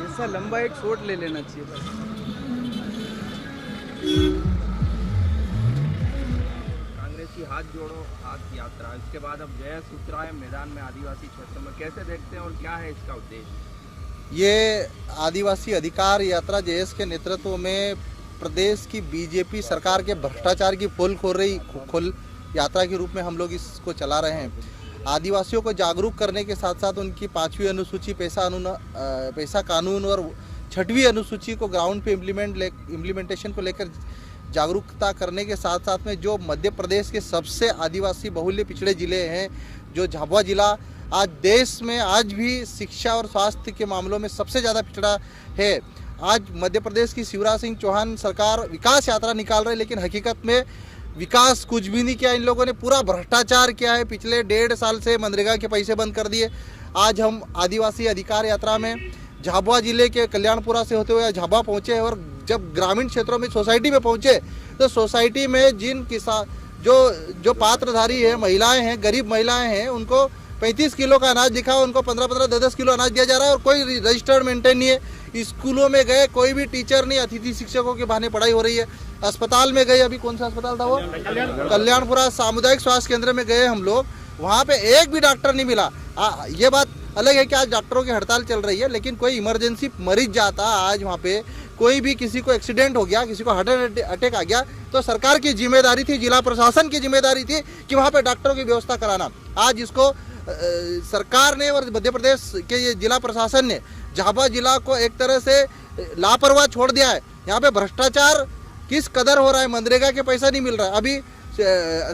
ऐसा लंबा एक शॉट ले लेना चाहिए बस। कांग्रेस की हाथ जोड़ो हाथ यात्रा, इसके बाद अब जयस उतरा है मैदान में आदिवासी क्षेत्रों में, कैसे देखते हैं और क्या है इसका उद्देश्य? ये आदिवासी अधिकार यात्रा जयस के नेतृत्व में प्रदेश की बीजेपी सरकार के भ्रष्टाचार की पोल खोल यात्रा के रूप में हम लोग इसको चला रहे हैं। आदिवासियों को जागरूक करने के साथ साथ उनकी 5वीं अनुसूची पैसा कानून और 6वीं अनुसूची को ग्राउंड पे इम्प्लीमेंटेशन को लेकर जागरूकता करने के साथ साथ में जो मध्य प्रदेश के सबसे आदिवासी बहुल्य पिछड़े जिले हैं, जो झाबुआ जिला आज देश में आज भी शिक्षा और स्वास्थ्य के मामलों में सबसे ज़्यादा पिछड़ा है। आज मध्य प्रदेश की शिवराज सिंह चौहान सरकार विकास यात्रा निकाल रही है, लेकिन हकीकत में विकास कुछ भी नहीं किया। इन लोगों ने पूरा भ्रष्टाचार किया है। पिछले 1.5 साल से मनरेगा के पैसे बंद कर दिए। आज हम आदिवासी अधिकार यात्रा में झाबुआ जिले के कल्याणपुरा से होते हुए झाबुआ पहुँचे और जब ग्रामीण क्षेत्रों में सोसाइटी में पहुँचे तो सोसाइटी में जिन किसान जो पात्रधारी है, महिलाएं हैं, गरीब महिलाएं हैं, उनको 35 किलो का अनाज दिखा, उनको 15-15, 10-10 किलो अनाज दिया जा रहा है और कोई रजिस्टर्ड मेंटेन नहीं है। स्कूलों में गए कोई भी टीचर नहीं, अतिथि शिक्षकों के बहाने पढ़ाई हो रही है। अस्पताल में गए, अभी कौन सा अस्पताल था वो, कल्याणपुरा सामुदायिक स्वास्थ्य केंद्र में गए हम लोग, वहाँ पे एक भी डॉक्टर नहीं मिला। ये बात अलग है कि आज डॉक्टरों की हड़ताल चल रही है, लेकिन कोई इमरजेंसी मरीज जाता, आज वहाँ पे कोई भी किसी को एक्सीडेंट हो गया, किसी को हार्ट अटैक आ गया, तो सरकार की जिम्मेदारी थी, जिला प्रशासन की जिम्मेदारी थी कि वहाँ पे डॉक्टरों की व्यवस्था कराना। आज इसको सरकार ने और मध्य प्रदेश के ये जिला प्रशासन ने झाबुआ जिला को एक तरह से लापरवाह छोड़ दिया है। यहाँ पे भ्रष्टाचार किस कदर हो रहा है, मनरेगा के पैसा नहीं मिल रहा है। अभी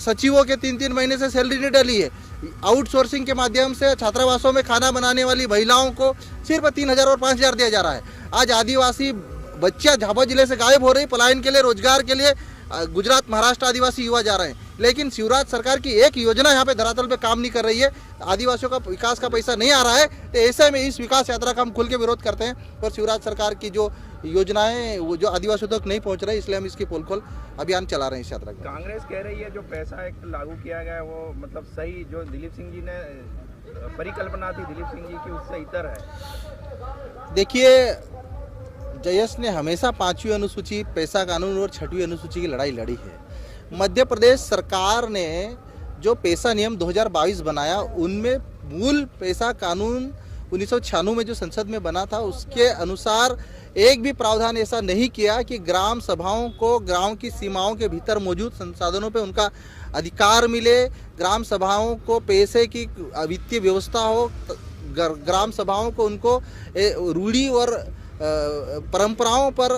सचिवों के 3-3 महीने से सैलरी नहीं डली है। आउटसोर्सिंग के माध्यम से छात्रावासों में खाना बनाने वाली महिलाओं को सिर्फ 3,000 और 5,000 दिया जा रहा है। आज आदिवासी बच्चियां झाबुआ जिले से गायब हो रही, पलायन के लिए, रोजगार के लिए गुजरात, महाराष्ट्र आदिवासी युवा जा रहे हैं, लेकिन शिवराज सरकार की एक योजना यहाँ पे धरातल पे काम नहीं कर रही है। आदिवासियों का विकास का पैसा नहीं आ रहा है, तो ऐसे में इस विकास यात्रा का हम खुल के विरोध करते हैं और शिवराज सरकार की जो योजनाएं वो जो आदिवासियों तक नहीं पहुँच रही, इसलिए हम इसकी पोल खोल अभियान चला रहे हैं इस यात्रा का। कांग्रेस कह रही है जो पैसा एक लागू किया गया है वो मतलब सही, जो दिलीप सिंह जी ने परिकल्पना थी दिलीप सिंह जी की, उससे इतर है। देखिए, जयस ने हमेशा 5वीं अनुसूची, पैसा कानून और 6वीं अनुसूची की लड़ाई लड़ी है। मध्य प्रदेश सरकार ने जो पैसा नियम 2022 बनाया, उनमें मूल पैसा कानून 1996 में जो संसद में बना था, उसके अनुसार एक भी प्रावधान ऐसा नहीं किया कि ग्राम सभाओं को गांव की सीमाओं के भीतर मौजूद संसाधनों पे उनका अधिकार मिले, ग्राम सभाओं को पैसे की वित्तीय व्यवस्था हो, ग्राम सभाओं को उनको रूढ़ी और परंपराओं पर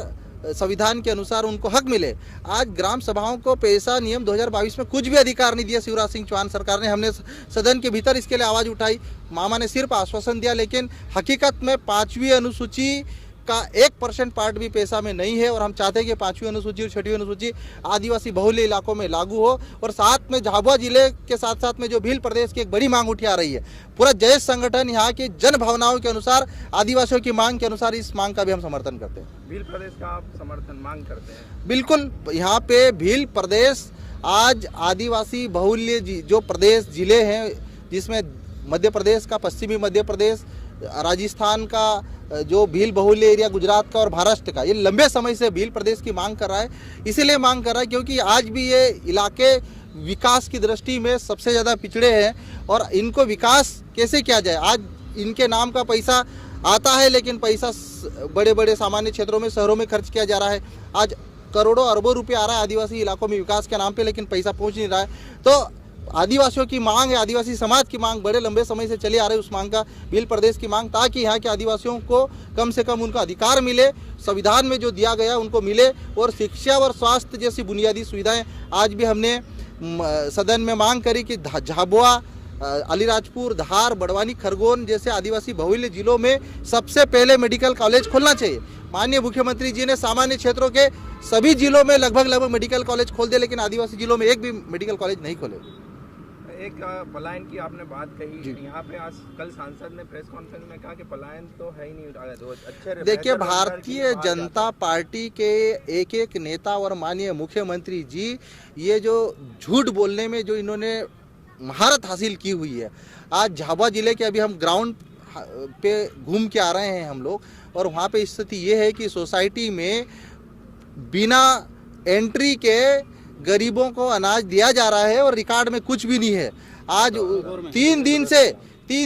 संविधान के अनुसार उनको हक मिले। आज ग्राम सभाओं को पैसा नियम 2022 में कुछ भी अधिकार नहीं दिया शिवराज सिंह चौहान सरकार ने। हमने सदन के भीतर इसके लिए आवाज़ उठाई, मामा ने सिर्फ आश्वासन दिया, लेकिन हकीकत में 5वीं अनुसूची का 1% पार्ट भी पैसा में नहीं है और हम चाहते हैं कि 5वीं अनुसूची और 6वीं अनुसूची आदिवासी बहुल्य इलाकों में लागू हो। और साथ में झाबुआ जिले के साथ साथ में जो भील प्रदेश की एक बड़ी मांग उठी आ रही है, पूरा जयस संगठन यहाँ की जन भावनाओं के अनुसार, आदिवासियों की मांग के अनुसार इस मांग का भी हम समर्थन करते हैं। भील प्रदेश का आप समर्थन मांग करते हैं? बिल्कुल, यहाँ पे भील प्रदेश आज आदिवासी बहुल्य जो प्रदेश जिले हैं, जिसमें मध्य प्रदेश का, पश्चिमी मध्य प्रदेश, राजस्थान का जो भील बहुल्य एरिया, गुजरात का और महाराष्ट्र का, ये लंबे समय से भील प्रदेश की मांग कर रहा है। इसीलिए मांग कर रहा है क्योंकि आज भी ये इलाके विकास की दृष्टि में सबसे ज़्यादा पिछड़े हैं और इनको विकास कैसे किया जाए। आज इनके नाम का पैसा आता है, लेकिन पैसा बड़े बड़े सामान्य क्षेत्रों में, शहरों में खर्च किया जा रहा है। आज करोड़ों अरबों रुपए आ रहा है आदिवासी इलाकों में विकास के नाम पे, लेकिन पैसा पहुंच नहीं रहा है। तो आदिवासियों की मांग है, आदिवासी समाज की मांग, बड़े लंबे समय से चली आ रही है उस मांग का, भील प्रदेश की मांग, ताकि यहाँ के आदिवासियों को कम से कम उनका अधिकार मिले, संविधान में जो दिया गया उनको मिले, और शिक्षा और स्वास्थ्य जैसी बुनियादी सुविधाएं। आज भी हमने सदन में मांग करी कि झाबुआ, अलीराजपुर, धार, बड़वानी, खरगोन जैसे आदिवासी बहुल्य जिलों में सबसे पहले मेडिकल कॉलेज खोलना चाहिए। माननीय मुख्यमंत्री जी ने सामान्य क्षेत्रों के सभी जिलों में लगभग मेडिकल कॉलेज खोल दिए, लेकिन आदिवासी जिलों में एक भी मेडिकल कॉलेज नहीं खोले। एक पलायन की आपने बात कही, यहाँ पे आज कल सांसद ने प्रेस कॉन्फ्रेंस में कहा कि पलायन तो है ही नहीं। अच्छे देखिए, भारतीय जनता पार्टी के एक एक नेता और माननीय मुख्यमंत्री जी, ये जो झूठ बोलने में जो इन्होंने महारत हासिल की हुई है। आज झाबुआ जिले के अभी हम ग्राउंड पे घूम के आ रहे हैं हम लोग, और वहाँ पे स्थिति ये है कि सोसाइटी में बिना एंट्री के गरीबों को अनाज दिया जा रहा है और रिकॉर्ड में कुछ भी नहीं है। आज 3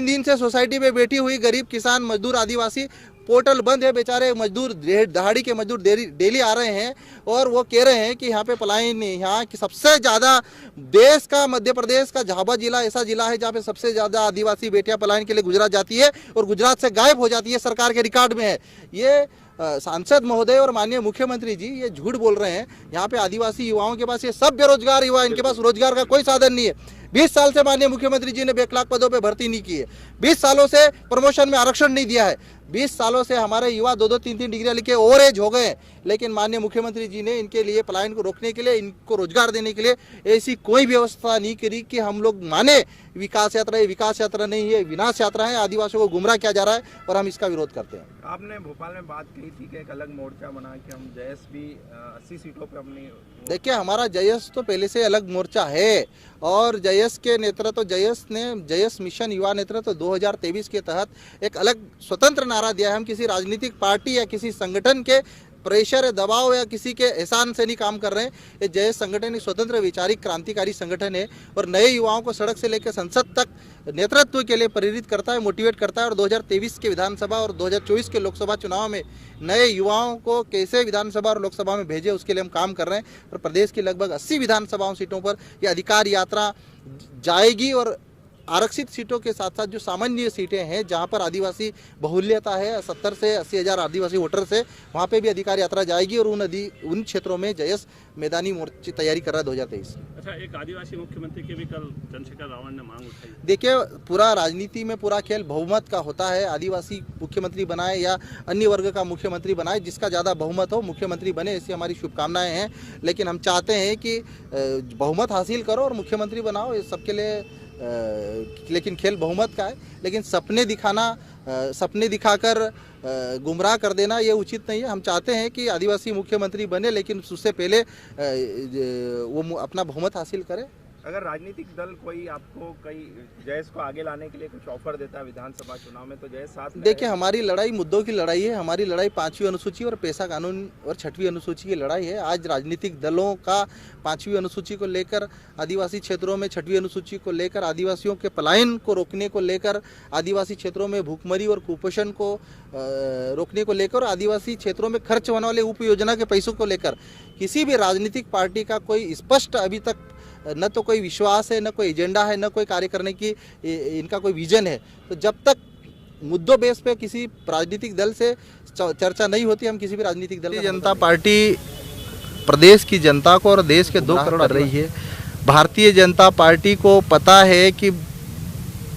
दिन से सोसाइटी में बैठी हुई गरीब किसान मजदूर आदिवासी, पोर्टल बंद है, बेचारे मजदूर दहाड़ी के मजदूर डेली आ रहे हैं और वो कह रहे हैं कि यहाँ पे पलायन, यहाँ की सबसे ज़्यादा देश का, मध्य प्रदेश का झाबुआ जिला ऐसा जिला है जहाँ पे सबसे ज़्यादा आदिवासी बेटियाँ पलायन के लिए गुजरात जाती है और गुजरात से गायब हो जाती है, सरकार के रिकॉर्ड में है। ये सांसद महोदय और माननीय मुख्यमंत्री जी ये झूठ बोल रहे हैं। यहाँ पे आदिवासी युवाओं के पास, ये सब बेरोजगार युवा, इनके पास रोजगार का कोई साधन नहीं है। 20 साल से माननीय मुख्यमंत्री जी ने बैकलॉग पदों पे भर्ती नहीं की है, 20 सालों से प्रमोशन में आरक्षण नहीं दिया है, 20 सालों से हमारे युवा 2-2, 3-3 डिग्रियां लेके ओवर एज हो गए हैं, लेकिन माननीय मुख्यमंत्री जी ने इनके लिए पलायन को रोकने के लिए, इनको रोजगार देने के लिए ऐसी कोई व्यवस्था नहीं करी कि हम लोग माने विकास यात्रा। ये विकास यात्रा नहीं है, विनाश यात्रा है। आदिवासियों को गुमराह किया जा रहा है और हम इसका विरोध करते हैं। आपने भोपाल में बात कही थी कि एक अलग मोर्चा बना के हम जयस भी 80 सीटों पे अपनी, देखिए हमारा जयस तो पहले से अलग मोर्चा है और जयस के नेतृत्व, जयस ने जयस मिशन युवा नेतृत्व 2023 के तहत एक अलग स्वतंत्र नारा दिया है। हम किसी राजनीतिक पार्टी या किसी संगठन के प्रेशर या दबाव या किसी के एहसान से नहीं काम कर रहे हैं। ये जयस संगठन एक स्वतंत्र वैचारिक क्रांतिकारी संगठन है और नए युवाओं को सड़क से लेकर संसद तक नेतृत्व के लिए प्रेरित करता है, मोटिवेट करता है। और 2023 के विधानसभा और 2024 के लोकसभा चुनाव में नए युवाओं को कैसे विधानसभा और लोकसभा में भेजे, उसके लिए हम काम कर रहे हैं। और प्रदेश की लगभग 80 विधानसभाओं सीटों पर ये अधिकार यात्रा जाएगी और आरक्षित सीटों के साथ साथ जो सामान्य सीटें हैं जहां पर आदिवासी बहुल्यता है, 70 से 80 हज़ार आदिवासी वोटर्स है, वहां पे भी अधिकार यात्रा जाएगी और उन क्षेत्रों में जयस मैदानी मोर्चे तैयारी कर रहा है 2023। अच्छा, एक आदिवासी मुख्यमंत्री की भी कल चंद्रशेखर रावण ने मांग उठाई। देखिए पूरा राजनीति में पूरा खेल बहुमत का होता है। आदिवासी मुख्यमंत्री बनाए या अन्य वर्ग का मुख्यमंत्री बनाए, जिसका ज़्यादा बहुमत हो मुख्यमंत्री बने, ऐसी हमारी शुभकामनाएं हैं। लेकिन हम चाहते हैं कि बहुमत हासिल करो और मुख्यमंत्री बनाओ, ये सबके लिए लेकिन खेल बहुमत का है। लेकिन सपने दिखाकर गुमराह कर देना ये उचित नहीं है। हम चाहते हैं कि आदिवासी मुख्यमंत्री बने, लेकिन उससे पहले वो अपना बहुमत हासिल करे। अगर राजनीतिक दल कोई आपको जयस को आगे लाने के लिए कुछ ऑफर देता है विधानसभा चुनाव में, तो जयस साथ में? देखिए हमारी लड़ाई मुद्दों की लड़ाई है। हमारी लड़ाई 5वीं अनुसूची और पेशा कानून और 6वीं अनुसूची की लड़ाई है। आज राजनीतिक दलों का 5वीं अनुसूची को लेकर, आदिवासी क्षेत्रों में 6वीं अनुसूची को लेकर, आदिवासियों के पलायन को रोकने को लेकर, आदिवासी क्षेत्रों में भूखमरी और कुपोषण को रोकने को लेकर, आदिवासी क्षेत्रों में खर्च होने वाले उप योजना के पैसों को लेकर किसी भी राजनीतिक पार्टी का कोई स्पष्ट अभी तक न तो कोई विश्वास है, न कोई एजेंडा है, न कोई कार्य करने की इनका कोई विजन है। तो जब तक मुद्दों बेस पे किसी राजनीतिक दल से चर्चा नहीं होती, हम किसी भी राजनीतिक दल। जनता पार्टी प्रदेश की जनता को और देश के 2 करोड़ कर रही है। भारतीय जनता पार्टी को पता है कि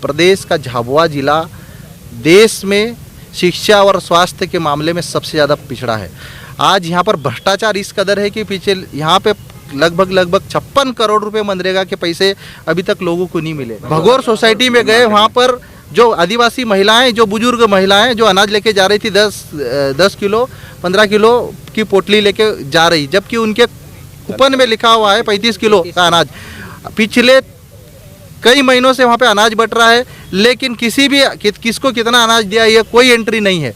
प्रदेश का झाबुआ जिला देश में शिक्षा और स्वास्थ्य के मामले में सबसे ज़्यादा पिछड़ा है। आज यहाँ पर भ्रष्टाचार इस कदर है कि पीछे यहाँ पे लगभग 56 करोड़ रुपए मनरेगा के पैसे अभी तक लोगों को नहीं मिले। भगोर सोसाइटी में गए, वहाँ पर जो आदिवासी महिलाएं, जो बुजुर्ग महिलाएं जो अनाज लेके जा रही थी, 10 किलो 15 किलो की पोटली लेके जा रही, जबकि उनके कूपन में लिखा हुआ है 35 किलो का अनाज। पिछले कई महीनों से वहाँ पे अनाज बट रहा है, लेकिन किसको कितना अनाज दिया ये कोई एंट्री नहीं है।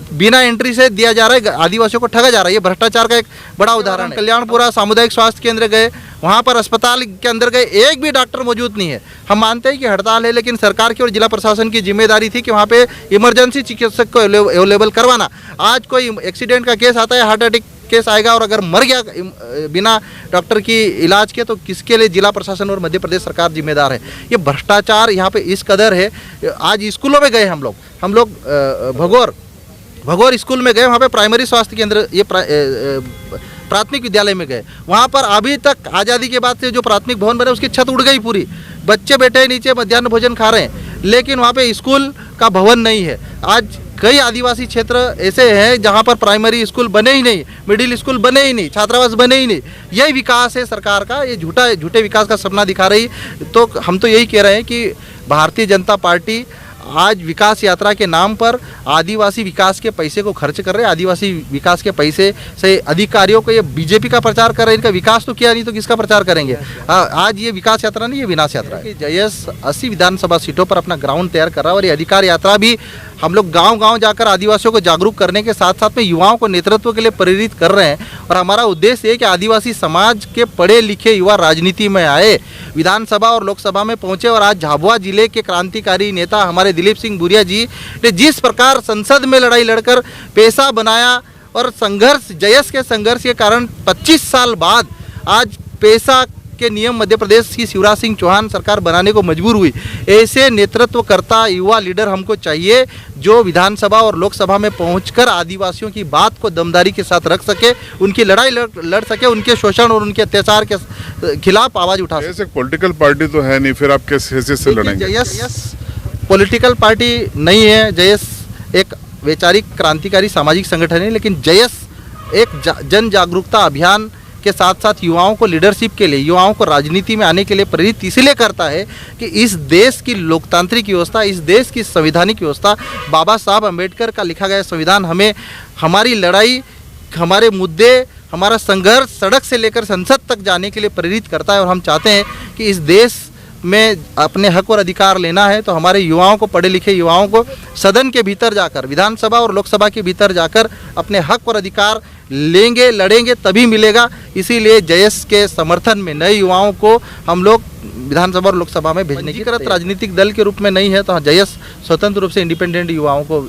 बिना एंट्री से दिया जा रहा है, आदिवासियों को ठगा जा रहा है। ये भ्रष्टाचार का एक बड़ा उदाहरण है। कल्याणपुरा सामुदायिक स्वास्थ्य केंद्र गए, वहाँ पर अस्पताल के अंदर गए, एक भी डॉक्टर मौजूद नहीं है। हम मानते हैं कि हड़ताल है, लेकिन सरकार की और जिला प्रशासन की जिम्मेदारी थी कि वहाँ पे इमरजेंसी चिकित्सक को अवेलेबल करवाना। आज कोई एक्सीडेंट का केस आता है, हार्ट अटैक केस आएगा और अगर मर गया बिना डॉक्टर की इलाज के, तो किसके लिए जिला प्रशासन और मध्य प्रदेश सरकार जिम्मेदार है। ये भ्रष्टाचार यहाँ पे इस कदर है। आज स्कूलों में गए हम लोग भगोर स्कूल में गए, वहाँ पे प्राइमरी स्वास्थ्य केंद्र, ये प्राथमिक विद्यालय में गए, वहाँ पर अभी तक आज़ादी के बाद से जो प्राथमिक भवन बने उसकी छत उड़ गई पूरी, बच्चे बैठे नीचे मध्याह्न भोजन खा रहे हैं, लेकिन वहाँ पे स्कूल का भवन नहीं है। आज कई आदिवासी क्षेत्र ऐसे हैं जहाँ पर प्राइमरी स्कूल बने ही नहीं, मिडिल स्कूल बने ही नहीं, छात्रावास बने ही नहीं। यही विकास है सरकार का, ये झूठे विकास का सपना दिखा रही। तो हम तो यही कह रहे हैं कि भारतीय जनता पार्टी आज विकास यात्रा के नाम पर आदिवासी विकास के पैसे को खर्च कर रहे हैं। आदिवासी विकास के पैसे से अधिकारियों को ये बीजेपी का प्रचार कर रहे हैं। इनका विकास तो किया नहीं तो किसका प्रचार करेंगे। आज ये विकास यात्रा नहीं, ये विनाश यात्रा है। जयस 80 विधानसभा सीटों पर अपना ग्राउंड तैयार कर रहा है और ये अधिकार यात्रा भी हम लोग गांव-गांव जाकर आदिवासियों को जागरूक करने के साथ साथ में युवाओं को नेतृत्व के लिए प्रेरित कर रहे हैं। और हमारा उद्देश्य है कि आदिवासी समाज के पढ़े लिखे युवा राजनीति में आए, विधानसभा और लोकसभा में पहुंचे। और आज झाबुआ जिले के क्रांतिकारी नेता हमारे दिलीप सिंह बुरिया जी ने जिस प्रकार संसद में लड़ाई लड़कर पैसा बनाया और संघर्ष, जयस के संघर्ष के कारण 25 साल बाद आज पैसा के नियम मध्य प्रदेश की शिवराज सिंह चौहान सरकार बनाने को मजबूर हुई। ऐसे नेतृत्वकर्ता युवा लीडर हमको चाहिए जो विधानसभा और लोकसभा में पहुंचकर आदिवासियों की बात को दमदारी के साथ रख सके, उनकी लड़ाई लड़ सके, उनके शोषण और उनके अत्याचार के खिलाफ आवाज उठा सके। जैसे पॉलिटिकल पार्टी तो है नहीं, फिर आप किस हैसियत से लड़ेंगे? जयस पॉलिटिकल पार्टी नहीं है। जयस एक वैचारिक क्रांतिकारी सामाजिक संगठन है, लेकिन जयस एक जन जागरूकता अभियान के साथ साथ युवाओं को लीडरशिप के लिए, युवाओं को राजनीति में आने के लिए प्रेरित इसलिए करता है कि इस देश की लोकतांत्रिक व्यवस्था, इस देश की संवैधानिक व्यवस्था, बाबा साहब अम्बेडकर का लिखा गया संविधान हमें हमारी लड़ाई, हमारे मुद्दे, हमारा संघर्ष सड़क से लेकर संसद तक जाने के लिए प्रेरित करता है। और हम चाहते हैं कि इस देश में अपने हक और अधिकार लेना है तो हमारे युवाओं को, पढ़े लिखे युवाओं को सदन के भीतर जाकर, विधानसभा और लोकसभा के भीतर जाकर अपने हक और अधिकार लेंगे, लड़ेंगे, तभी मिलेगा। इसीलिए जयस के समर्थन में नए युवाओं को हम लोग विधानसभा और लोकसभा में भेजने की राजनीतिक दल के रूप में नहीं है, तो जयस स्वतंत्र रूप से इंडिपेंडेंट युवाओं को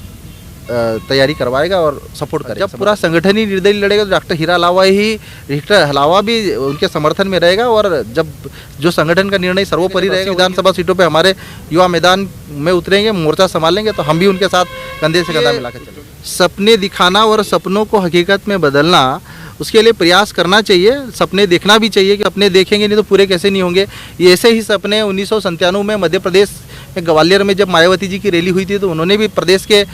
तैयारी करवाएगा और सपोर्ट करेगा। जब पूरा संगठन ही निर्दलीय लड़ेगा तो डॉक्टर हीरा हलावा भी उनके समर्थन में रहेगा। और जब जो संगठन का निर्णय सर्वोपरि रहेगा, विधानसभा सीटों पे हमारे युवा मैदान में उतरेंगे, मोर्चा संभालेंगे, तो हम भी उनके साथ कंधे से कंधा मिलाकर चलेंगे। सपने दिखाना और सपनों को हकीकत में बदलना, उसके लिए प्रयास करना चाहिए। सपने देखना भी चाहिए कि अपने देखेंगे नहीं तो पूरे कैसे नहीं होंगे। ये ऐसे ही सपने 1997 में मध्य प्रदेश में ग्वालियर में जब मायावती जी की रैली हुई थी तो उन्होंने भी प्रदेश के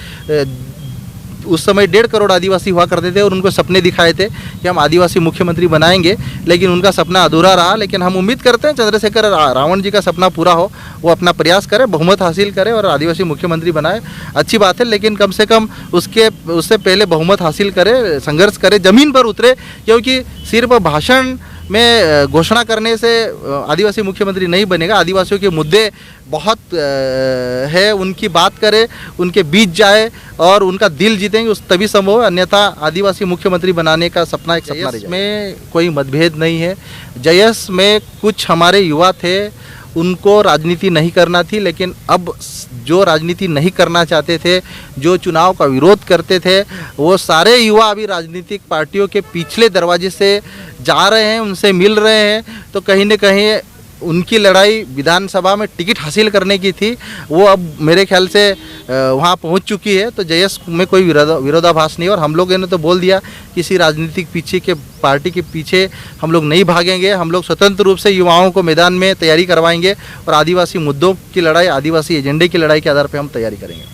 उस समय 1.5 करोड़ आदिवासी हुआ करते थे और उनको सपने दिखाए थे कि हम आदिवासी मुख्यमंत्री बनाएंगे, लेकिन उनका सपना अधूरा रहा। लेकिन हम उम्मीद करते हैं चंद्रशेखर रावण जी का सपना पूरा हो, वो अपना प्रयास करे, बहुमत हासिल करे और आदिवासी मुख्यमंत्री बनाए। अच्छी बात है, लेकिन कम से कम उससे पहले बहुमत हासिल करे, संघर्ष करे, ज़मीन पर उतरे। क्योंकि सिर्फ भाषण में घोषणा करने से आदिवासी मुख्यमंत्री नहीं बनेगा। आदिवासियों के मुद्दे बहुत है, उनकी बात करे, उनके बीच जाए और उनका दिल जीतेंगे, उस तभी संभव है। अन्यथा आदिवासी मुख्यमंत्री बनाने का सपना एक सपना रह जाएगा। में कोई मतभेद नहीं है। जयस में कुछ हमारे युवा थे, उनको राजनीति नहीं करना थी, लेकिन अब जो राजनीति नहीं करना चाहते थे, जो चुनाव का विरोध करते थे, वो सारे युवा अभी राजनीतिक पार्टियों के पिछले दरवाजे से जा रहे हैं, उनसे मिल रहे हैं। तो कहीं न कहीं उनकी लड़ाई विधानसभा में टिकट हासिल करने की थी, वो अब मेरे ख्याल से वहाँ पहुँच चुकी है। तो जयस में कोई विरोधाभास नहीं। और हम लोगों ने तो बोल दिया, किसी राजनीतिक पीछे के पार्टी के पीछे हम लोग नहीं भागेंगे। हम लोग स्वतंत्र रूप से युवाओं को मैदान में तैयारी करवाएंगे और आदिवासी मुद्दों की लड़ाई, आदिवासी एजेंडे की लड़ाई के आधार पर हम तैयारी करेंगे।